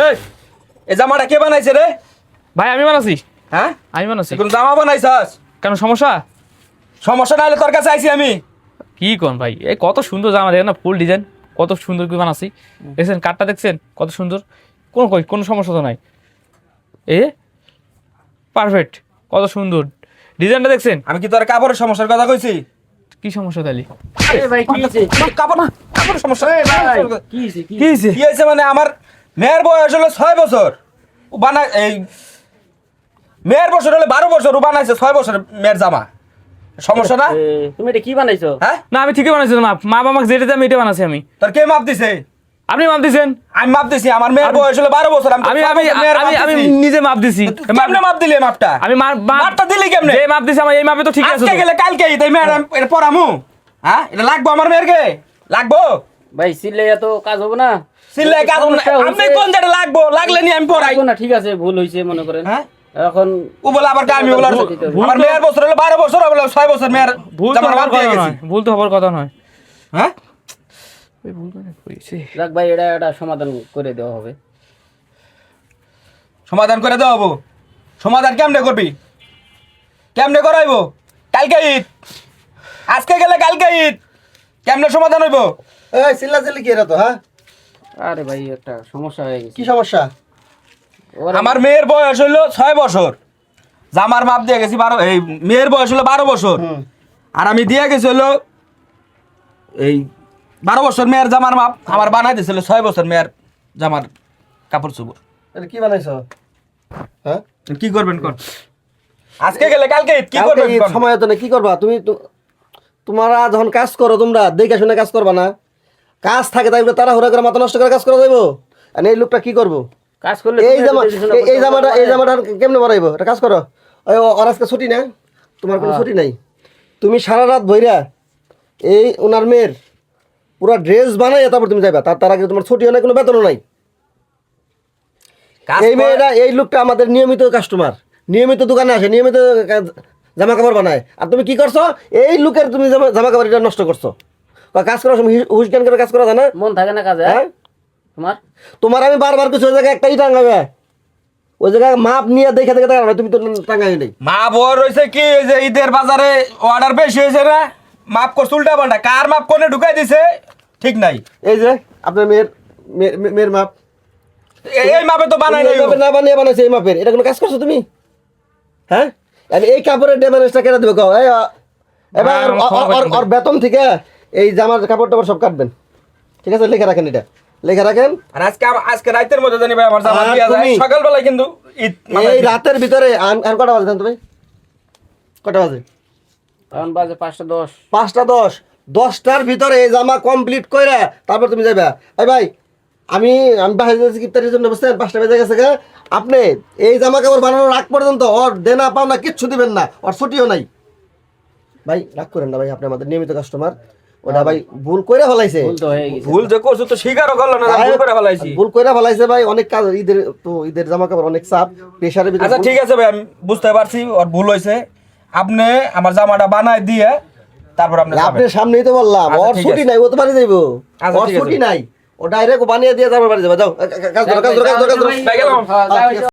এই এই জামাটা কে বানাইছে রে? ভাই আমি বানাইছি। হ্যাঁ আমি বানাইছি। কোন জামা বানাইছাস? কেন সমস্যা? সমস্যা না হলে তোর কাছে আইছি আমি। কি কোন ভাই, এই কত সুন্দর জামা দেখেন না, ফুল ডিজাইন কত সুন্দর করে বানাচ্ছি। দেখছেন কাঠটা, দেখছেন কত সুন্দর, কোনো সমস্যা তো নাই। এ পারফেক্ট, কত সুন্দর ডিজাইনটা দেখছেন। আমি কি তোর কাপড়ের সমস্যার কথা কইছি? কি সমস্যা তাহলে? আরে ভাই কি হইছে? কাপড়ের সমস্যা কি হইছে? কি হয়েছে? কি হয়েছে মানে আমার মেয়ের বয়স হলো 6 বছর, ও বানাই এই মেয়ের বছর হলে 12 বছর, ও বানাইছে 6 বছরের মেয়ের জামা। সমস্যা না? তুমি এটা কি বানাইছো? হ্যাঁ না আমি ঠিকই বানাইছি, মা বাবা যেটা দেয় আমি এটা বানাচ্ছি। আমি তোর কে মাপ দিছে? আপনি মাপ দিছেন? আমি মাপ দিছি, আমার মেয়ের বয়স হলো 12 বছর। আমি আমি আমি আমি নিজে মাপ দিছি। কেমনে মাপ দিলি? মাপটা আমি মাপটা দিলি কেমনে? যে মাপ দিছি আমার এই মাপে তো ঠিক আছে। আজকে গেলে কালকে তাই ম্যাডাম এটা পড়ামু? হ্যাঁ এটা লাগবো আমার মেয়েরকে? লাগবো? ভাই সিলাইয়া তো কাজ হবে না। সিলাই কাজ আপনি কোন জায়গায় লাগবো? লাগলে নি আমি পড়াই না, ঠিক আছে, ভুল হইছে মনে করেন। হ্যাঁ এখন ও বলে আবার আমি বলে আমার মেয়ের বছর হলো 12 বছর, বলে 6 বছর মেয়ের ভুল তো জামার হবার মাপ দিয়ে কথা গেছি। নয়, ভুল তো হবার কথা নয়। হ্যাঁ ওই ভুল তো করেছি। যাক ভাই, এটা সমাধান করে দেওয়া হবে। সমাধান করে দেওয়া হবো। সমাধান কেমনে করবি? কেমনে করাইবো? কালকে ঈদ, আজকে গেলে কালকে ঈদ, কেমনে সমাধান হইব? এই চিল্লাচিল্লি কি এরা তো? হ্যাঁ আরে ভাই একটা সমস্যা হয়ে গেছে। কি সমস্যা? আমার মেয়ের বয়স হলো 6 বছর, জামার মাপ দিয়ে গেছি 12, এই মেয়ের বয়স হলো 12 বছর, আর আমি দিয়ে গেছি হলো এই 12 বছর মেয়ের জামার মাপ আমার বানাই দিয়েছিল 6 বছর মেয়ের জামার কাপড় চোপড়। এটা কি বানাইছো? হ্যাঁ কি করবেন কোন? আজকে গেলে কালকে ঈদ, কি কালকে করবেন ঈদ, কোন? সময় হতো না, কি করবা তুমি? তোমরা যখন কাজ করো তোমরা দেখে শুনে কাজ করবা না? কাজ থাকে তাই বলে তাড়াহুড়া করে মাথা নষ্ট করে কাজ করা যাইবো? আর এই লোকটা কি করবো? কাজ করলে এই জামা এই জামাটা কেমনে বানাইবো? এটা কাজ করো। ওর আজকে ছুটি না, তোমার কোনো ছুটি নাই। তুমি সারা রাত বইরা এই ওনার মেয়ের পুরো ড্রেস বানাই তারপর তুমি যাইবা। তার আগে তোমার ছুটিও নাই, কোনো বেতনও নাই। কাজ এই করে- মেয়েরা, এই লোকটা আমাদের নিয়মিত কাস্টমার, নিয়মিত দোকানে আসে, নিয়মিত জামা কাপড় বানায়। আর তুমি কি করছো? এই লোকের তুমি জামা কাপড় এটা নষ্ট করছো। কাজ করার সময় হুশ জ্ঞান করে কাজ করা যায় না? মন থাকে না কাজে? হ্যাঁ তোমার তোমার আমি বারবার কিছু ওই জায়গায় একটাই টাঙ্গাবে, ওই জায়গায় মাপ নিয়ে দেখে দেখে টাঙ্গাবে, তুমি তো টাঙ্গাই নেই। মা বড় রয়েছে কি, এই যে ঈদের বাজারে অর্ডার বেশি হয়েছে না, মাপ করছে উল্টা পাল্টা, কার মাপ কোনে ঢুকাই দিছে ঠিক নাই। এই যে আপনার মেয়ের মাপ এই মাপে তো বানাই নাই ও। না বানিয়ে বানাইছে এই মাপের, এটা কোনো কাজ করছো তুমি? হ্যাঁ আর এই কাপড়ের ড্যামেজটা কেটে দেবে কও? এবার ওর বেতন থেকে এই জামার কাপড় টাপড় সব কাটবেন, ঠিক আছে? লিখে রাখেন, এটা লিখে রাখেন। আর আজকে রাতের মধ্যে জানি ভাই আমার জামা আর দিয়া যায়, তুমি- সকালবেলায় কিন্তু ঈদ এই রাতের ভিতরে আর কটা বাজে তুমি? কটা বাজে? এখন বাজে 5:10। 5:10, 10টার ভিতরে এই জামা কমপ্লিট করে তারপর তুমি যাইবা। ভাই আমি বাহির যাচ্ছি ইফতারের জন্য, বুঝছেন? 5টা বেজে গেছে গা। আপনি এই জামা কাপড় বানানোর আগ পর্যন্ত ওর দেনা পাওনা কিচ্ছু দিবেন না, ওর ছুটিও নাই। ভাই রাগ করেন না ভাই, আপনি আমাদের নিয়মিত কাস্টমার। ওটা ভাই ভুল কইরা ফেলাইছে, ভুল তো হয়ে গেছে। ভুল যে করছো তো স্বীকারও করলো না, ভুল করে ফেলাইছি। ভুল কইরা ফেলাইছে ভাই। অনেক কাজ, ঈদের জামা কাপড় অনেক চাপ, প্রেশারের ভিতরে। আচ্ছা ঠিক আছে ভাই, আমি বুঝতে পারছি ওর ভুল হয়েছে। আপনি আমার জামাটা বানায় দিয়ে তারপর আপনি আপনার সামনেই তো বললাম, আচ্ছা, ওর ঠিক ছুটি আছে। নাই, ও তো বাড়ি যাইবো। আচ্ছা, ওর ঠিক আছে। ছুটি নাই, ও ডাইরেক্ট বানিয়ে দিয়ে তারপর বাড়ি যাবে। যাও কাজ করো, কাজ করো, কাজ করো, কাজ করো। ভাই গেলাম। হ্যাঁ, যাও, যাও।